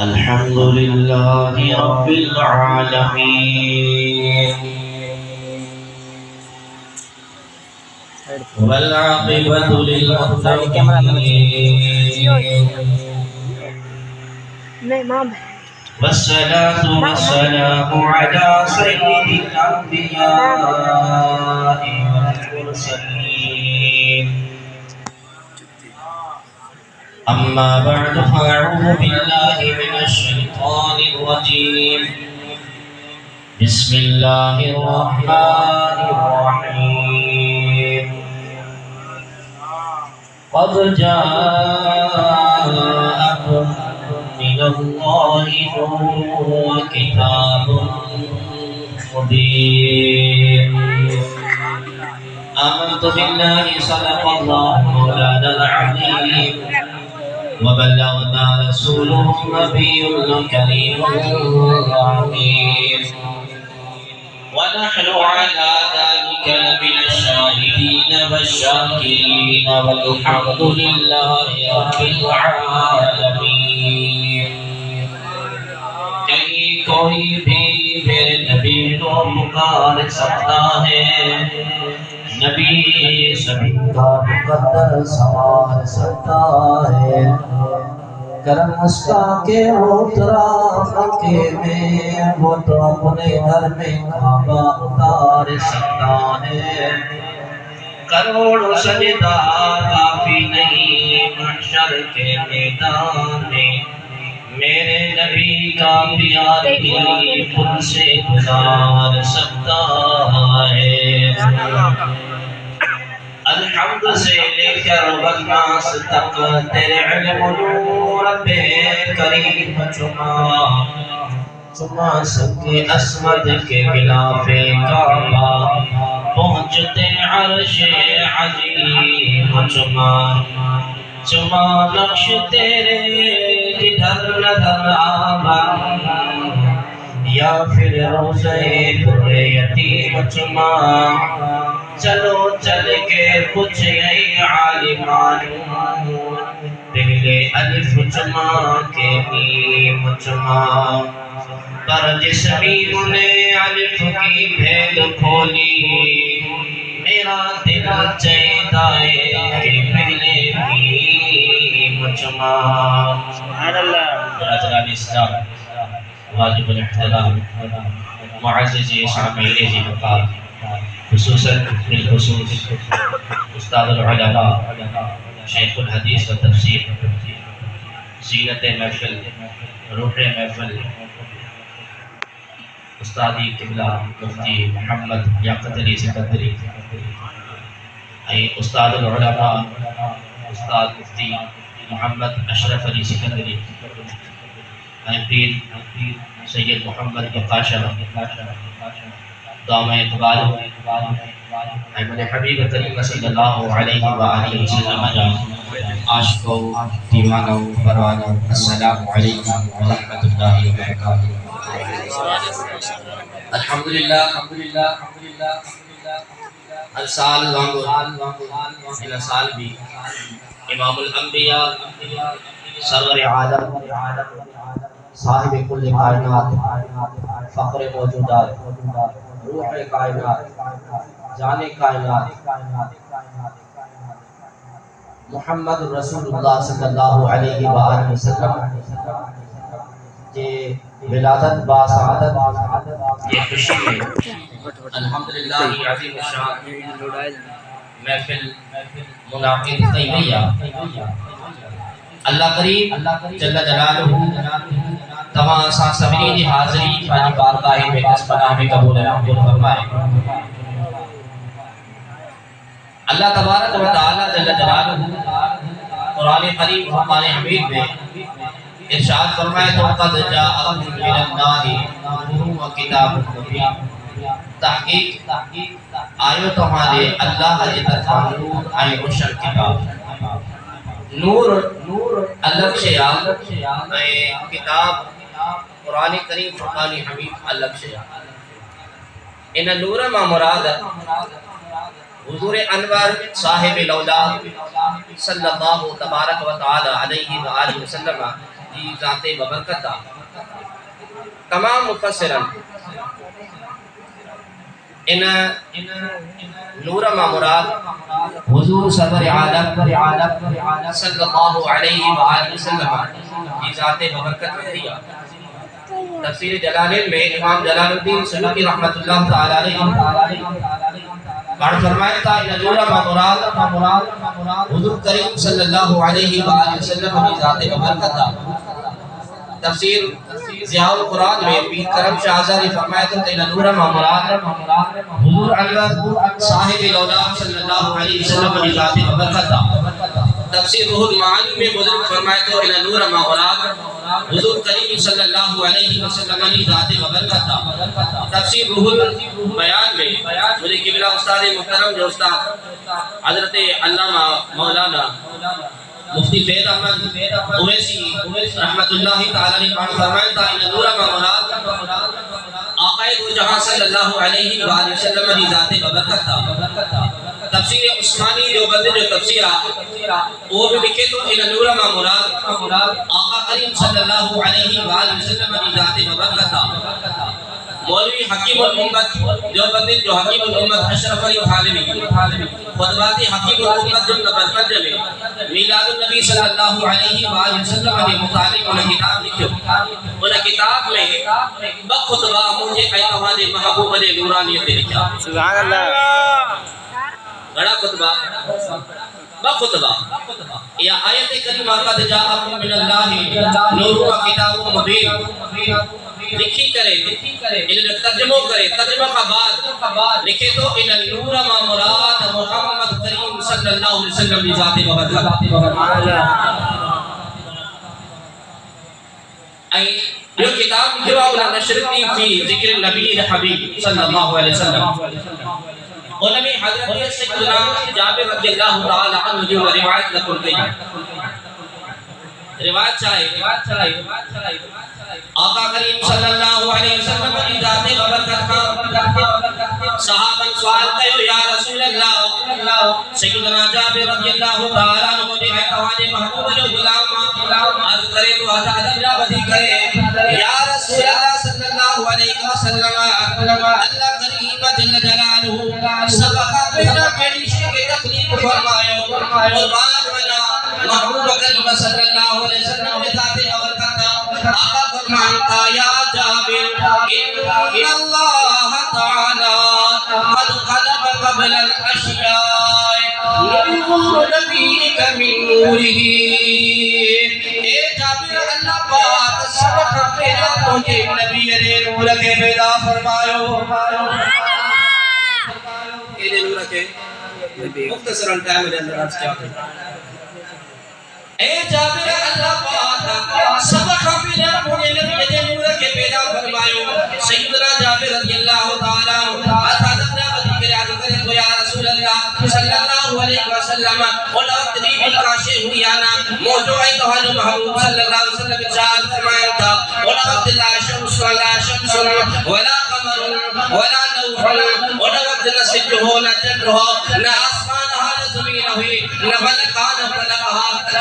الحمد لله رب العالمين والعاقبة للمتقين والصلاة والسلام على سيد الأنبياء والمرسلين أما بعد فأعوذ بالله من الشيطان الرجيم بسم الله الرحمن الرحيم قد جاءكم من الله نور وكتاب مبين آمنت بالله صدق الله مولانا العظيم وبلغنا رسوله النبي الكريم الأمين ونحن على ذلك لمن الشاهدين والشاكرين والحمد لله رب العالمين کہیں کوئی بھی میرے نبی کو پکار سکتا ہے، نبی سبھی کا مقدر سنوار سکتا ہے، کرم اس کا کہ وہ اترا مکے میں، وہ تو اپنے گھر میں کعبہ اتار سکتا ہے، کروڑوں سجدہ کافی نہیں محشر کے میدان میں، میرے نبی کا پیار بھی خود سے گزار سکتا ہے۔ الحمد سے لے کر والناس تک تیرے علم نور پہ کریم چما سکے اسمد کے غلاف کعبہ پہنچتے عرش عظیم چما نقش تیرے جدھر نظر آمد یا پھر روزے در یتیم چما چلو چل کے پوچھ گئی عالمان پہلے الف چما کے میم چما پر جس میم نے الف کی بھید کھولی میرا دل چاہتا ہے کہ پہلے میم چما۔ سبحان اللہ۔ برادران اسلام، واجب الاحترام، معزز سامعین ذی مقام، خصوصاً بالخصوص استاد العلماء شیخ الحدیث و تفسیر، زینت محفل، روح محفل، استادی قبلہ مفتی محمد لیاقت علی سکندری، استاد العلماء استاد مفتی محمد اشرف علی سکندری، پیر سید محمد بقاشہ دام اقبال احمد حبیب کریم صلی اللہ علیہ وآلہ وسلم عاشقوں دیوانوں پروانوں السلام علیکم ورحمۃ اللہ وبرکاتہ۔ الحمدللہ ہر سال وانگو ان سال بھی امام الانبیاء سرور عالم صاحب کل کائنات فخر موجودات روح کائنات جان کائنات محمد رسول اللہ صلی اللہ علیہ وآلہ وسلم کے ولادت باسعادت یہ خوشی ہے۔ الحمدللہ عظیم الشان محفل منعقد طیبیہ اللہ کریم جل جلالہ تمام سامعین حاضرین پانی بارگاہ میں اس پناہ میں قبول فرمائے۔ اللہ تبارک و تعالی جل جلالہ قرآن کریم فرمان حمید میں ارشاد فرمائے تو قد جاءکم من اللہ نور و کتاب مبین، تحقیق آئیو تمہارے اللہ کی طرف نور آئے روشن کتاب، نور الگ شیعہ کتاب قرآن کریم فرقان حمید الگ شیعہ۔ ان نور ما مراد حضور انور صاحب الاولاد صلی اللہ تبارک و تعالی علیہ وآلہ وسلم دی ذات ببرکت دا تمام مفسرن ان نور ما مراد حضور سرور عالم صلی اللہ علیہ وآلہ وسلم دی ذات ببرکت میں دیا تفسیر جلالین میں امام جلال الدین سیوطی رحمت اللہ تعالی علیہ بار فرمایا تھا ان نور ما مراد حضور کریم صلی اللہ علیہ وآلہ وسلم کی ذات ببرکت دا تفسیر ضیاء القرآن میں پیر کرم شاہ آزاد نے فرمایا تھا ان نور ما مراد حضور انور صاحب الاولاد صلی اللہ علیہ وسلم کی ذات ببرکت دا تفسیر روح المعانی میں بزرگ فرمایا تھا ان نور ما مراد حضور کریم صلی اللہ علیہ وسلم کی ذات ببرکت دا تفسیر روح البیان میں مجھے قبلہ استاد محترم جو استاد حضرت علامہ مولانا مفتی فید احمد اویسی رحمت اللہ تعالی نے فرمایا تھا ان نور ما مراد آقا دو جہاں صلی اللہ علیہ وآلہ وسلم کی ذات ببرکت دا تفسیر عثمانی جو بندے جو تفسیر وہ بھی لکھے تو ان نور ما مراد آقا کریم صلی اللہ علیہ وآلہ وسلم کی ذات ببرکت دا مولوی حکیم الامت جو بندے جو حکیم الامت اشرف علی تھانوی خطبات حکیم الامت جو نمبر 5 میں میلاد النبی صلی اللہ علیہ وآلہ وسلم کے متعلق انہیں کتاب لکھو انہیں کتاب میں بخطبہ مجھے ایتوان محبوب علی نورانیت لکھا سبحان اللہ بڑا خطبہ بخطبہ یا آیت کریمہ قد جاءکم من اللہ نور و کتاب مبین لکھی کرے انہیں ترجمہ کرے ترجمہ کا بعد لکھے تو ان نور ما مراد محمد کریم صلی اللہ علیہ وسلم کی ذات ببرکت جو کتاب لکھے وہ نشرتی فی ذکر النبی حبیب صلی اللہ علیہ وسلم انہوں نے حضرت سیدنا جابر رضی اللہ تعالی عنہ جو روایت لکھن گئی روایت چاہے آقا کریم صلی اللہ علیہ وسلم کی ذات ببرکت کا صحابہ سوال کہو یا رسول اللہ سیدنا جابر رضی اللہ تعالیٰ عنہ نے ایتوان محبوب جو غلام عرض کرے تو آزاد را بدی کرے یا رسول اللہ صلی اللہ علیہ وسلم اللہ کریم جل جلالہ سبقہ بنا پیڑیشی کے تکلیف فرمائے قربان بنا محبوب کریم صلی اللہ علیہ وسلم نے ذات ببرکت کا آقا فرمانتا یا جابر ان اللہ تعالی قد خلق قبل الاشیاء نور نبیک من نورہ اے جابر اللہ پاک سبق پیدا تجھے نبی نے نور کے پیدا فرمایو اے نور کے مختصراً ٹائم میں اندر عرض کیا اے جابر اللہ پاک سبق پیدا تجھے نبی نے نور کے پیدا فرمایو سیدنا جابر رضی اللہ تعالیٰ عنہ یا رسول اللہ صلی اللہ علیہ وسلم اولا وقت دیبی کاشے ہوئی آنا موجو آئی توانو محبوب صلی اللہ علیہ وسلم چار فرمائن تھا اولا وقت لا شمس ولا شمس ولا قمر ولا نوح اولا وقت نہ سج ہو نہ چندر ہو نہ آسمان نہ زمین ہوئی نہ ملکہ نہ فلکہ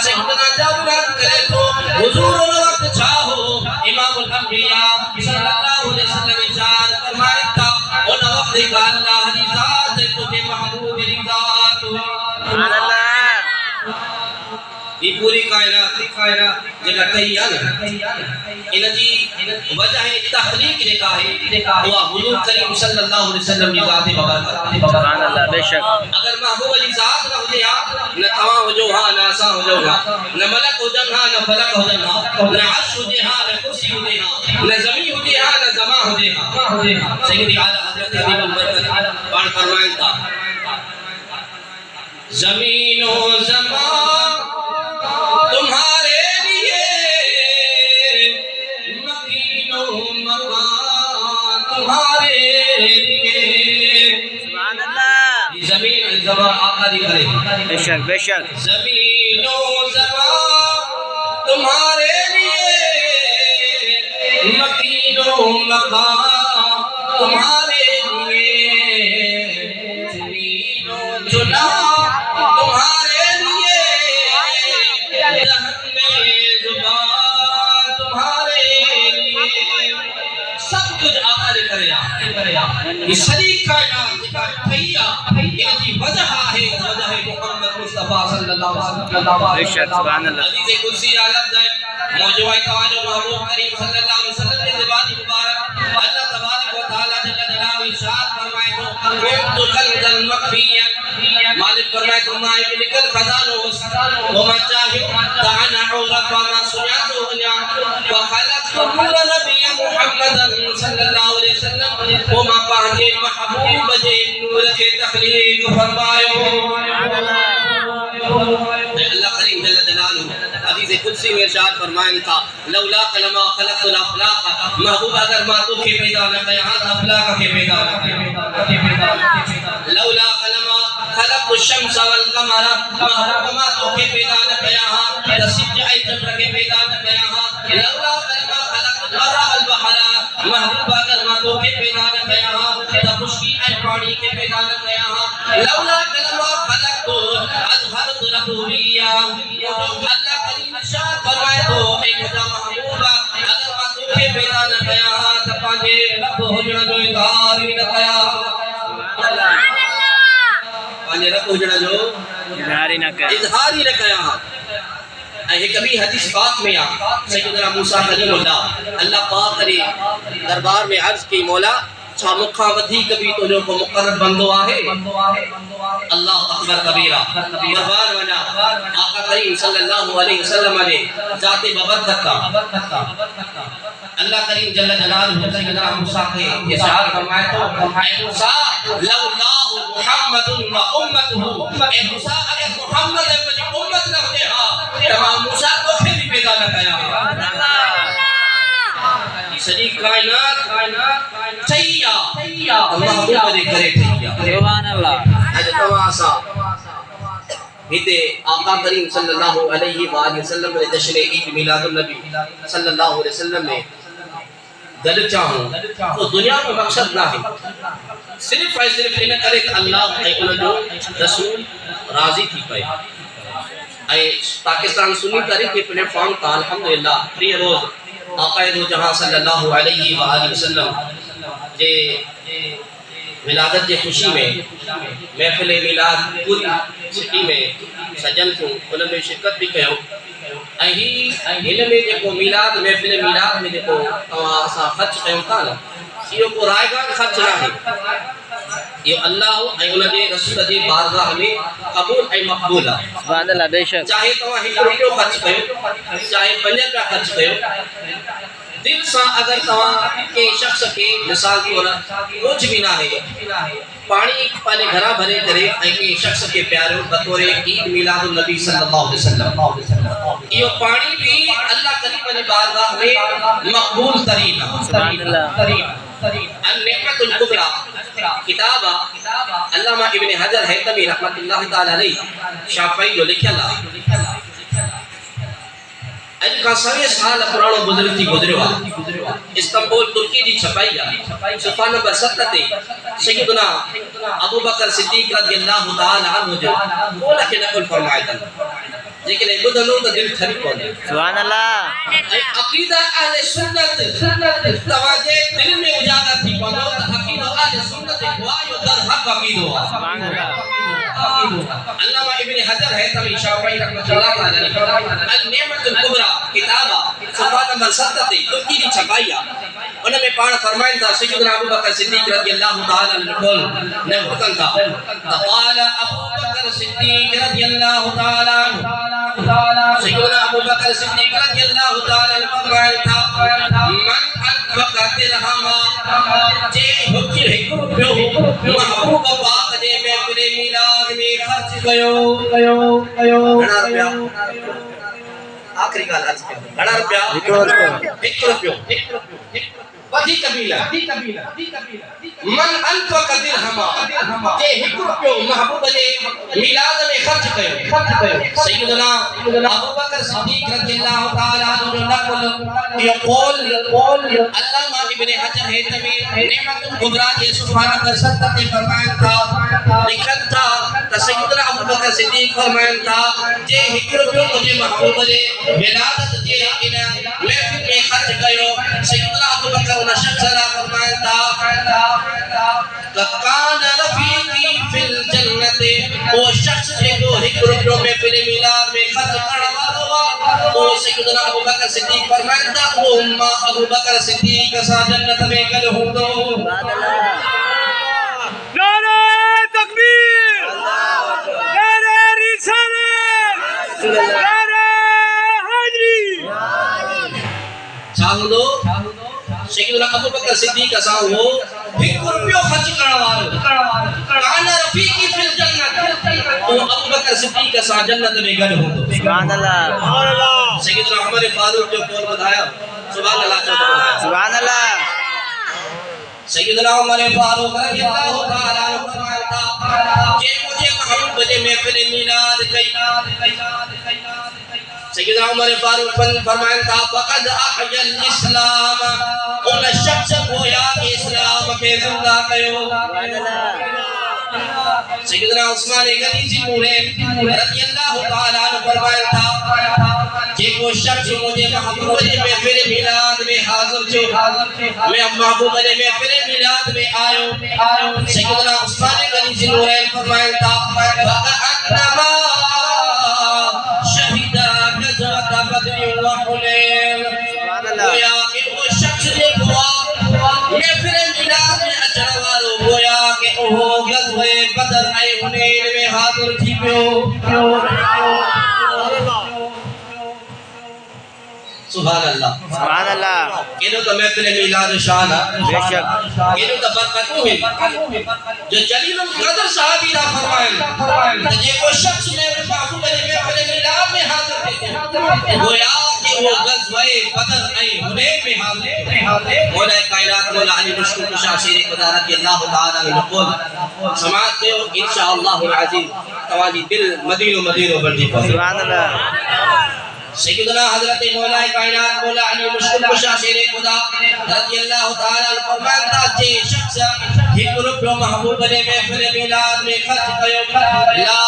سیدنا جابر کرے تو حضور اولا وقت چاہو امام الانبیاء صلی اللہ علیہ وسلم چار فرمائن تھا اولا وقت کا اللہ دی ذات تجھے محبوب دی ذات سبحان اللہ یہ پوری کائنات جگہ کہی ہے انہ جی وجہ تخلیق نے کہا ہے وہ حضور کریم صلی اللہ علیہ وسلم کی ذات ببرکت سبحان اللہ بے شک اگر محبوب علی ذات نہ ہو جہاں نہ تمام ہو جو ہاں نہ آسا ہو جو ہاں نہ ملک ہو جہاں نہ فلک ہو جہاں نہ عرش ہو جہاں نہ کرسی ہو جہاں نہ زمین ہو جہاں نہ زمان ہو جہاں سیدی اعلیٰ حضرت حبیب البرکت پڑھ فرمائن تھا زمین و زمان تمہارے لیے مکین و مکان تمہارے لیے سبحان اللہ زمین زمان آقا دی کرے بے شک بے شک زمین و زمان تمہارے لیے مکین و مکان تمہارے لیے زمین و جنا تمہارے لیے یہ ساری کائنات کا تھیا ان کی وجہ ہے وجہ محمد مصطفیٰ صلی اللہ علیہ بے شک سبحان اللہ حدیث قدسی عالم ہے موجوہ توانو محبوب کریم صلی اللہ علیہ وسلم کی زبان مبارک اللہ تبارک و تعالی جل جلالہ ارشاد فرمائے تو کنت کنزا مخفیا مالک فرمائے تو ماں ابن کل خزانو وما چاہیو دعنا عورت وما سنیاتو انیا وخلقت نور نبی محمد صلی اللہ علیہ وسلم وما پانچے محبوب جے نور کے تخلیق فرمائیو اللہ کریم جل جلالہ حدیث قدسی میں ارشاد فرمائیں تھا لولا کلمہ خلقت الافلاق محبوب اگر ما تو کے پیدا نہ کیا افلاق کے پیدا نہ کیا لولا کلمہ خلقت الشمس والقمر محبوب ما تو کے پیدا نہ کیا تسجع چندر کے پیدا نہ کیا لولا کلمہ خلقت البر والبحر محبوب اگر ما تو کے پیدا نہ کیا تخشکی اے پانی کے پیدا نہ کیا لولا کلمہ خلقت اظہرت ربوبیہ اللہ کریم ارشاد فرمائے تو اے خدا محبوبہ اگر ما تو کے پیدا نہ کیا تو پانچے رب ہوجنا جو اظہار ہی نہ کیا پانچے رب ہوجنا جو اظہار ہی نہ کیا اے کبھی حدیث پاک میں سیدنا موسیٰ کلیم اللہ پاک کرے دربار میں عرض کی مولا چھا مکھا ودھی کبھی تو جو کو مقرب بندو آہے اللہ اکبر کبیرہ قربان ونا آقا کریم صلی اللہ علیہ وسلم نے ذات ببرکت کا اللہ کریم جل جلالہ سیدنا موسیٰ کے ارشاد فرمائے تو اے موسیٰ لولا محمد و امتہ اے موسیٰ اگر محمد ہے امت نہ ہوتے تمام موسیٰ کو پھر بھی پیدا نہ کیا سجی کائنات چاہیا اللہ حبوب دے کرے تھیا سبحان اللہ اج تواسا ہتے آقا کریم صلی اللہ علیہ وآلہ وسلم نے جشن عید میلاد النبی صلی اللہ علیہ وسلم میں دل چاہوں تو دنیا میں مقصد نہ ہے صرف ہے صرف انہیں کرے کہ اللہ اے انہوں جو رسول راضی تھی پائے اے پاکستان سنی تاریخ کے پلیٹ فارم کا الحمدللہ پری روز آقا دو جہاں صلی اللہ علیہ وآلہ وسلم جے ولادت جے خوشی میں محفل میلاد پوری سٹی میں سجن تھوں انہوں میں شرکت بھی کہو اہی ہن میں جے کو میلاد محفل میلاد میں جے کو اسا خرچ کیوں تھا نا یہ کو رائے گا خرچ نہ ہے یہ اللہ اے انہوں نے رسول جی بارگاہ میں قبول اے مقبول ہے سبحان اللہ بے شک چاہے تو 1 روپیہ خرچ کیو چاہے 5 روپیہ خرچ کیو دل سا اگر تمام کے شخص کے مثال طور کچھ بھی نہ ہے پانی پانے گھرا بھرے کرے ایک شخص کے پیارے بطور عید میلاد النبی صلی اللہ علیہ وسلم یہ پانی بھی اللہ کریم نے بارگاہ میں مقبول ترین سبحان اللہ النعمت الکبریٰ کتاب علامہ ابن حجر حیثمی رحمت اللہ تعالی علیہ شافعی جو لکھا اللہ ان کا 100 سال پرانو بزرگ تھی گزروا استنبول ترکی دی چھپائی ہے صفحہ نمبر 7 تے سیدنا ابو بکر صدیق رضی اللہ تعالی عنہ جو وہ لکھے نقل فرمائے تھا لیکن یہ بدلوں کا دل ٹھری کو دے سبحان اللہ عقیدہ اہل سنت توجہ دل میں اجاگر تھی پڑھو عقیدہ اہل سنت گواہی در حق عقیدہ سبحان اللہ علامہ ابن حجر حیثمی شافعی رحمۃ اللہ تعالی علیہ النعمت الکبریٰ کتابہ صفحہ نمبر 7 تے ترکی دی چھپائی ہے ان میں پڑھ فرمائیں تھا سیدنا ابو بکر صدیق رضی اللہ تعالی عنہ نے حکم تھا قال ابو بکر صدیق رضی اللہ تعالی عنہ سیدنا ابو بکر صدیق رضی اللہ تعالی عنہ فرمائیں تھا من انفق درہم جے حکر حکم محبوب پاک دے میں اپنے میلاد میں خرچ کیو آخری گال عرض کیا گھڑا روپیہ 1 روپیہ ودھی قبیلہ من انفق درہم جے 1 روپیہ محبوب نے میلاد میں خرچ کیو سیدنا ابو بکر صدیق رضی اللہ تعالی عنہ نقل یقول علامہ ابن حجر حیثمی نعمت الکبریٰ کے صفحہ نمبر 7 تے فرمایا تھا لکھن تھا کہ سیدنا ابو بکر صدیق فرمایا تھا جے 1 روپیہ مجھے محبوب نے ولادت جے محفل میں خرچ کیو سیدنا ابو بکر ان شخص لا فرمائن تا کان رفیقی فی الجنت وہ شخص جو ایک روپیوں میں پھر میلاد میں خرچ کرنے والا وہ سیدنا ابو بکر صدیق فرمائن تا وہ ابو بکر صدیق سا جنت میں گل ہوں دو نعرہ تکبیر نعرہ رسالت نعرہ حیدری چاہوں دو سیدنا ابو بکر صدیق سا وہ ایک روپیوں خرچ کرنے والا کان رفیقی فی الجنت وہ ابو بکر صدیق سا جنت میں گل ہوں دو سبحان اللہ سیدنا عمر فاروق جو قول بتایا سبحان اللہ چاہتا بتایا سبحان اللہ سیدنا عمر فاروق رضی اللہ تعالیٰ عنہ فرماتا کہ مجھے محبوب نے محفل میلاد کئی سیدنا عمر فاروق فرماتا فقد احیا الاسلام ان شخص گویا کہ اسلام میں زندہ کیو سیدنا عثمان غنی جی نورین رضی اللہ تعالیٰ عنہ فرماتا کہ وہ شخص مجھے محبوب نے محفل میلاد میں حاضر چھو میں محبوب نے محفل میلاد میں آئو سیدنا عثمان غنی جی نورین فرماتا فَأَنَّمَا شَهِدَ غَزْوَةَ بَدْرٍ وَحُنَيْنٍ گویا کہ وہ شخص نے محفل میلاد میں اچھا والو گویا کہ وہ غزوہ بدر اے حنین میں حاضر تھی پیو سبحان اللہ سبحان اللہ کینو تو محفل میلاد شان بے شک کینو تو برکتوں ہے جو جلیل القدر صحابی دا فرمائیں جے کو شخص میں محبوب نے محفل میلاد میں حاضر تھے گویا کہ وہ غزوہ بدر اے حنین میں حاضر مولا کائنات مولا علی مشکل کشا شیر خدا رضی اللہ تعالی عنہ قول سماعت دے انشاءاللہ العظیم تواجی دل مدینہ مدینہ بڑھتی پڑھتی سبحان اللہ سیدنا حضرت مولا کائنات مولا علی مشکل کشا شیر خدا رضی اللہ تعالی عنہ فرماتا جے شخص ایک روپیوں محبوب نے محفل میلاد میں خرچ کیو لا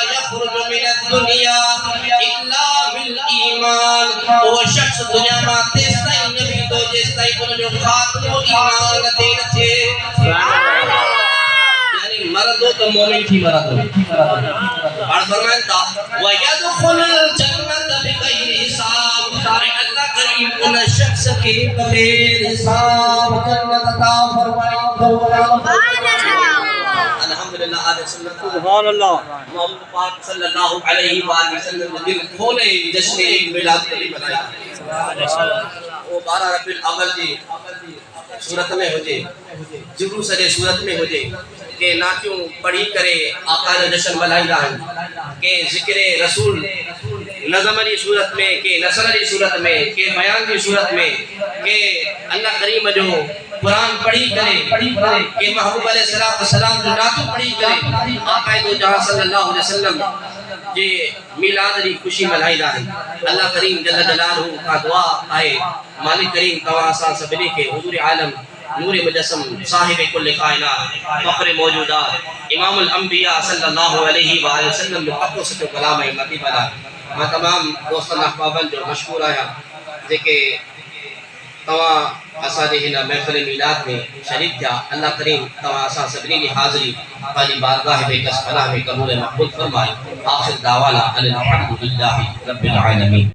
یخرج من الدنیا الا بالایمان وہ شخص دنیا میں تیس تائیں نبی تو جس تائیں انہوں نے خاتم و ایمان دین تھے یعنی مرد ہو تو مومن تھی مرد ہو اور فرمانتا وَيَدْخُلُ الْجَنَّةَ بِغَيْرِ حِسَابٍ اللہ کریم ان شخص کے بغیر حساب جنت عطا فرمائے الحمدللہ آل سنت سبحان اللہ محمد پاک صلی اللہ علیہ وآلہ وسلم دل کھولے جشن میلاد نبی منایا وہ 12 ربیع الاول جی صورت میں ہو جے جلوس سجے صورت میں ہو جے کہ ناتیوں پڑھی کرے آقا جو جشن ملائی رہا ہے کہ ذکر رسول نظم علی صورت میں کہ نصر علی صورت میں کہ بیان کی صورت میں کہ اللہ کریم جو قرآن پڑھی کرے کہ محبوب علیہ السلام جو ناتوں پڑھی کرے آقا دو جہاں صلی اللہ علیہ وسلم جے میلاد علی خوشی ملائی رہا ہے اللہ کریم جل جلالہ کا دعا آئے مالک کریم تواں آسان سبلی کے حضور عالم نور مجسم صاحب کل کائنات فخر موجودات امام الانبیاء صلی اللہ علیہ وآلہ وسلم جو حق و سچو کلام امتی بنا میں تمام دوستان احبابن جو مشکور آیا کہ تواں اساں ہن محفل میلاد میں شریک تھا اللہ کریم تواں اساں سبھی کی حاضری پاجی بارگاہ بے کس پناہ میں قبول مقبول فرمائے آخر دعوانا ان الحمد للہ رب العالمین